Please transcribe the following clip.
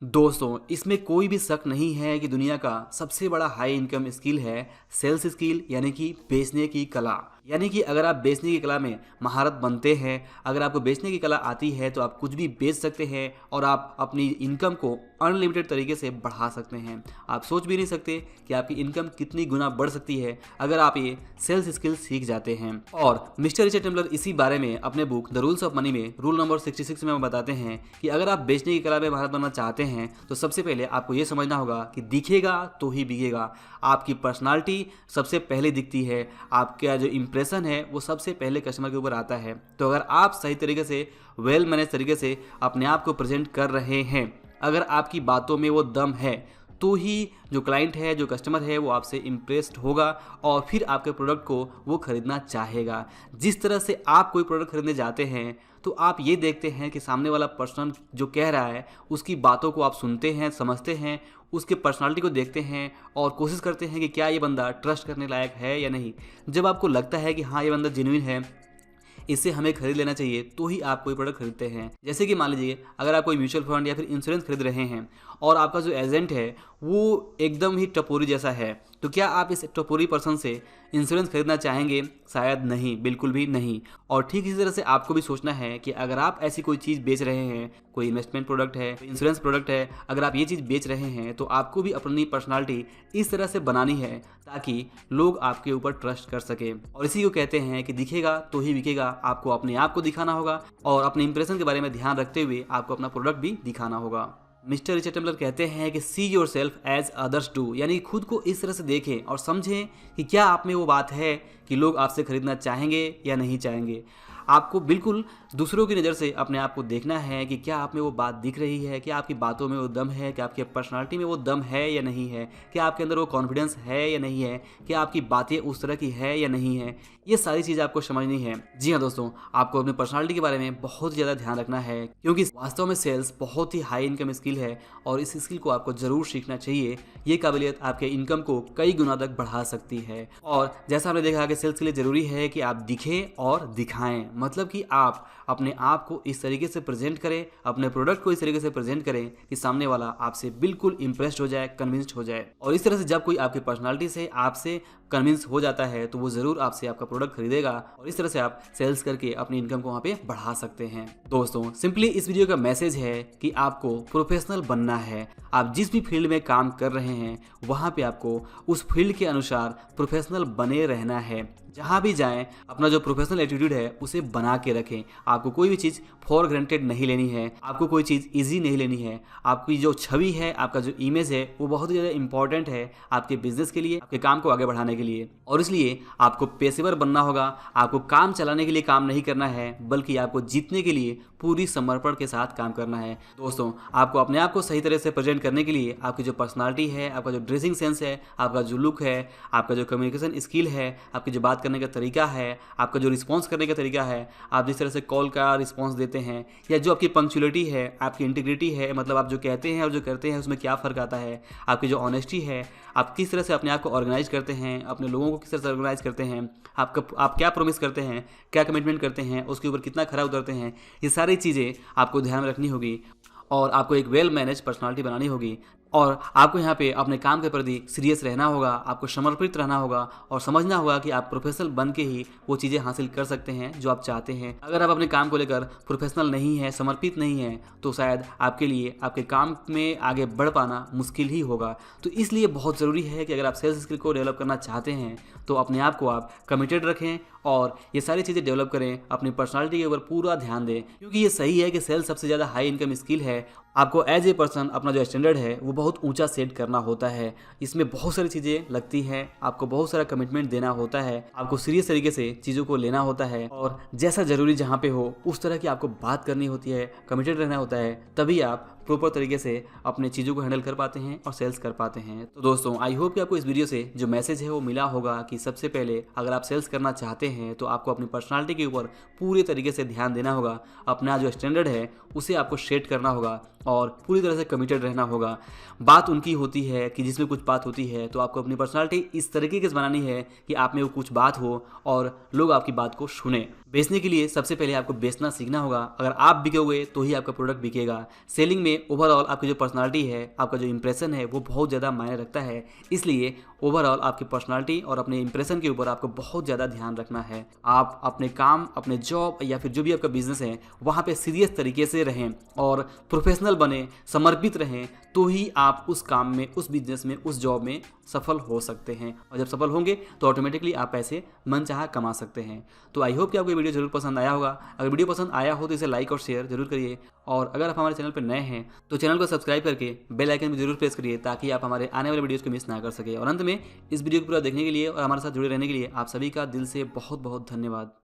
दोस्तों, इसमें कोई भी शक नहीं है कि दुनिया का सबसे बड़ा हाई इनकम स्किल है सेल्स स्किल, यानी कि बेचने की कला। यानी कि अगर आप बेचने की कला में महारत बनते हैं, अगर आपको बेचने की कला आती है तो आप कुछ भी बेच सकते हैं और आप अपनी इनकम को अनलिमिटेड तरीके से बढ़ा सकते हैं। आप सोच भी नहीं सकते कि आपकी इनकम कितनी गुना बढ़ सकती है अगर आप ये सेल्स स्किल सीख जाते हैं। और मिस्टर रिचर्ड टेम्पलर इसी बारे में अपने book the rules of money में रूल नंबर 66 में बताते हैं कि अगर आप बेचने की कला में महारत बनना चाहते हैं तो सबसे पहले आपको ये समझना होगा कि दिखेगा तो ही बिकेगा। आपकी पर्सनालिटी सबसे पहले दिखती है, आपका जो इंप्रेशन है वो सबसे पहले कस्टमर के ऊपर आता है। तो अगर आप सही तरीके से वेल मैनेज तरीके से अपने आप को प्रेजेंट कर रहे हैं, अगर आपकी बातों में वो दम है, तो ही जो क्लाइंट है, जो कस्टमर है, वो आपसे इम्प्रेस्ड होगा और फिर आपके प्रोडक्ट को वो खरीदना चाहेगा। जिस तरह से आप कोई प्रोडक्ट खरीदने जाते हैं तो आप ये देखते हैं कि सामने वाला पर्सन जो कह रहा है उसकी बातों को आप सुनते हैं, समझते हैं, उसके पर्सनालिटी को देखते हैं और कोशिश करते हैं कि क्या ये बंदा ट्रस्ट करने लायक है या नहीं। जब आपको लगता है कि हाँ, ये बंदा जेन्युइन है, इससे हमें खरीद लेना चाहिए, तो ही आप कोई प्रोडक्ट खरीदते हैं। जैसे कि मान लीजिए अगर आप कोई म्यूचुअल फंड या फिर इंश्योरेंस खरीद रहे हैं और आपका जो एजेंट है वो एकदम ही टपोरी जैसा है, तो क्या आप इस टपोरी पर्सन से इंश्योरेंस खरीदना चाहेंगे? शायद नहीं, बिल्कुल भी नहीं। और ठीक इसी तरह से आपको भी सोचना है कि अगर आप ऐसी कोई चीज़ बेच रहे हैं, कोई इन्वेस्टमेंट प्रोडक्ट है, इंश्योरेंस प्रोडक्ट है, अगर आप ये चीज़ बेच रहे हैं तो आपको भी अपनी पर्सनालिटी इस तरह से बनानी है ताकि लोग आपके ऊपर ट्रस्ट कर सके। और इसी को कहते हैं कि दिखेगा तो ही बिकेगा। आपको अपने आप को दिखाना होगा और अपने इंप्रेशन के बारे में ध्यान रखते हुए आपको अपना प्रोडक्ट भी दिखाना होगा। मिस्टर रिचर्ड टेम्पलर कहते हैं कि see yourself as others do, यानी खुद को इस तरह से देखें और समझें कि क्या आप में वो बात है कि लोग आपसे खरीदना चाहेंगे या नहीं चाहेंगे। आपको बिल्कुल दूसरों की नज़र से अपने आप को देखना है कि क्या आप में वो बात दिख रही है, क्या आपकी बातों में वो दम है, क्या आपकी पर्सनालिटी में वो दम है या नहीं है, क्या आपके अंदर वो कॉन्फिडेंस है या नहीं है, क्या आपकी बातें उस तरह की है या नहीं है। ये सारी चीज़ आपको समझनी है। जी हाँ दोस्तों, आपको अपनी पर्सनालिटी के बारे में बहुत ज़्यादा ध्यान रखना है क्योंकि वास्तव में सेल्स बहुत ही हाई इनकम स्किल है और इस स्किल को आपको ज़रूर सीखना चाहिए। ये काबिलियत आपके इनकम को कई गुना तक बढ़ा सकती है। और जैसा हमने देखा कि सेल्स के लिए ज़रूरी है कि आप दिखें और दिखाएं, मतलब कि आप अपने आप को इस तरीके से प्रेजेंट करें, अपने प्रोडक्ट को इस तरीके से प्रेजेंट करें कि सामने वाला आपसे बिल्कुल इंप्रेस्ड हो जाए, कन्विंस्ड हो जाए। और इस तरह से जब कोई आपकी पर्सनालिटी से आपसे कन्विंस हो जाता है तो वो ज़रूर आपसे आपका प्रोडक्ट खरीदेगा और इस तरह से आप सेल्स करके अपनी इनकम को वहाँ पे बढ़ा सकते हैं। दोस्तों, सिंपली इस वीडियो का मैसेज है कि आपको प्रोफेशनल बनना है। आप जिस भी फील्ड में काम कर रहे हैं वहाँ पे आपको उस फील्ड के अनुसार प्रोफेशनल बने रहना है। जहाँ भी जाएं अपना जो प्रोफेशनल एटीट्यूड है उसे बना के रखें। आपको कोई भी चीज़ फॉर ग्रांटेड नहीं लेनी है, आपको कोई चीज़ इजी नहीं लेनी है। आपकी जो छवि है, आपका जो इमेज है, वो बहुत ही ज़्यादा इंपॉर्टेंट है आपके बिजनेस के लिए, आपके काम को आगे बढ़ाने के लिए। और इसलिए आपको पेशेवर बनना होगा। आपको काम चलाने के लिए काम नहीं करना है, बल्कि आपको जीतने के लिए पूरी समर्पण के साथ काम करना है। दोस्तों, आपको अपने आप को सही तरह से प्रेजेंट करने के लिए आपकी जो पर्सनालिटी है, आपका जो ड्रेसिंग सेंस है, आपका जो लुक है, आपका जो कम्युनिकेशन स्किल है, आपकी जो बात करने का तरीका है, आपका जो रिस्पॉन्स करने का तरीका है, आप जिस तरह से कॉल का रिस्पॉन्स देते हैं, या जो आपकी पंक्चुअलिटी है, आपकी इंटीग्रिटी है, मतलब आप जो कहते हैं और जो करते हैं उसमें क्या फ़र्क आता है, आपकी जो ऑनेस्टी है, आप किस तरह से अपने आप को ऑर्गेनाइज करते हैं, अपने लोगों को किस तरह से ऑर्गेनाइज करते हैं, आप क्या प्रॉमिस करते हैं, क्या कमिटमेंट करते हैं, उसके ऊपर कितना खरा उतरते हैं, ये सारी चीज़ें आपको ध्यान में रखनी होगी और आपको एक वेल मैनेज पर्सनालिटी बनानी होगी। और आपको यहाँ पे अपने काम के प्रति सीरियस रहना होगा, आपको समर्पित रहना होगा और समझना होगा कि आप प्रोफेशनल बन के ही वो चीज़ें हासिल कर सकते हैं जो आप चाहते हैं। अगर आप अपने काम को लेकर प्रोफेशनल नहीं है, समर्पित नहीं है, तो शायद आपके लिए आपके काम में आगे बढ़ पाना मुश्किल ही होगा। तो इसलिए बहुत ज़रूरी है कि अगर आप सेल्स स्किल को डेवलप करना चाहते हैं तो अपने आप को आप कमिटेड रखें और ये सारी चीज़ें डेवलप करें, अपनी पर्सनालिटी के ऊपर पूरा ध्यान दें। क्योंकि ये सही है कि सेल्स सबसे ज़्यादा हाई इनकम स्किल है। आपको एज ए पर्सन अपना जो स्टैंडर्ड है वो बहुत ऊंचा सेट करना होता है। इसमें बहुत सारी चीज़ें लगती हैं, आपको बहुत सारा कमिटमेंट देना होता है, आपको सीरियस तरीके से चीज़ों को लेना होता है और जैसा ज़रूरी जहाँ पे हो उस तरह की आपको बात करनी होती है, कमिटेड रहना होता है, तभी आप प्रॉपर तरीके से अपने चीज़ों को हैंडल कर पाते हैं और सेल्स कर पाते हैं। तो दोस्तों, आई होप कि आपको इस वीडियो से जो मैसेज है वो मिला होगा कि सबसे पहले अगर आप सेल्स करना चाहते हैं तो आपको अपनी पर्सनालिटी के ऊपर पूरे तरीके से ध्यान देना होगा। अपना जो स्टैंडर्ड है उसे आपको सेट करना होगा और पूरी तरह से कमिटेड रहना होगा। बात उनकी होती है कि जिसमें कुछ बात होती है तो आपको अपनी पर्सनालिटी इस तरीके से बनानी है कि आप में वो कुछ बात हो और लोग आपकी बात को सुने। बेचने के लिए सबसे पहले आपको बेचना सीखना होगा। अगर आप बिकोगे तो ही आपका प्रोडक्ट बिकेगा। सेलिंग में ओवरऑल आपकी जो पर्सनालिटी है, आपका जो इंप्रेशन है, वो बहुत ज़्यादा मायने रखता है। इसलिए ओवरऑल आपकी पर्सनालिटी और अपने इंप्रेशन के ऊपर आपको बहुत ज़्यादा ध्यान रखना है। आप अपने काम, अपने जॉब या फिर जो भी आपका बिजनेस है वहाँ पे सीरियस तरीके से रहें और प्रोफेशनल बने, समर्पित रहें, तो ही आप उस काम में, उस बिजनेस में, उस जॉब में सफल हो सकते हैं। और जब सफल होंगे तो ऑटोमेटिकली आप पैसे मनचाहा कमा सकते हैं। तो आई होप कि आपको ये वीडियो जरूर पसंद आया होगा। अगर वीडियो पसंद आया हो तो इसे लाइक और शेयर जरूर करिए। और अगर आप हमारे चैनल पर नए हैं तो चैनल को सब्सक्राइब करके बेल आइकन भी जरूर प्रेस करिए, ताकि आप हमारे आने वाले वीडियोज़ को मिस ना कर सके। और अंत में इस वीडियो को पूरा देखने के लिए और हमारे साथ जुड़े रहने के लिए आप सभी का दिल से बहुत बहुत धन्यवाद।